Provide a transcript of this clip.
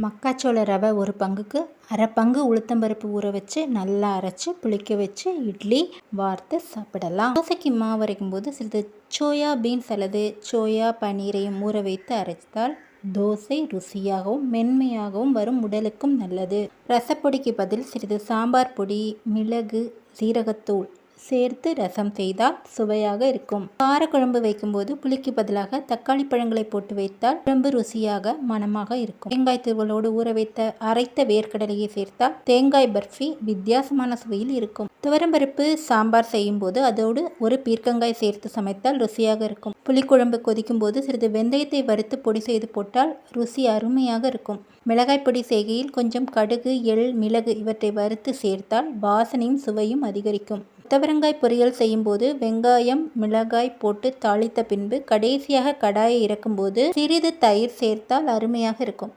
மக்காச்சோள ரவை ஒரு பங்குக்கு அரை பங்கு உளுத்தம்பருப்பு ஊற வச்சு நல்லா அரைச்சி புளிக்க வச்சு இட்லி வார்த்து சாப்பிடலாம். தோசைக்கு மாவு அரைக்கும் போது சிறிது சோயா பீன்ஸ் அல்லது சோயா பன்னீரையும் ஊற வைத்து அரைத்தால் தோசை ருசியாகவும் மென்மையாகவும் வரும், உடலுக்கும் நல்லது. ரசப்பொடிக்கு பதில் சிறிது சாம்பார் பொடி, மிளகு, சீரகத்தூள் சேர்த்து ரசம் செய்தால் சுவையாக இருக்கும். காரக்குழம்பு வைக்கும்போது புளிக்கு பதிலாக தக்காளி பழங்களை போட்டு வைத்தால் குழம்பு ருசியாக மணமாக இருக்கும். தேங்காய் துருவலோடு ஊற வைத்த அரைத்த வேர்க்கடலையை சேர்த்தால் தேங்காய் பர்ஃபி வித்தியாசமான சுவையில் இருக்கும். துவரம்பருப்பு சாம்பார் செய்யும் போது அதோடு ஒரு பீர்க்கங்காய் சேர்த்து சமைத்தால் ருசியாக இருக்கும். புளிக்குழம்பு கொதிக்கும் போது சிறிது வெந்தயத்தை வறுத்து பொடி செய்து போட்டால் ருசி அருமையாக இருக்கும். மிளகாய் பொடி செய்கையில் கொஞ்சம் கடுகு, எள், மிளகு இவற்றை வறுத்து சேர்த்தால் வாசனையும் சுவையும் அதிகரிக்கும். கொத்தவரங்காய் பொரியல் செய்யும் போது வெங்காயம், மிளகாய் போட்டு தாளித்த பின்பு கடைசியாக கடாயை இறக்கும் போது சிறிது தயிர் சேர்த்தால் அருமையாக இருக்கும்.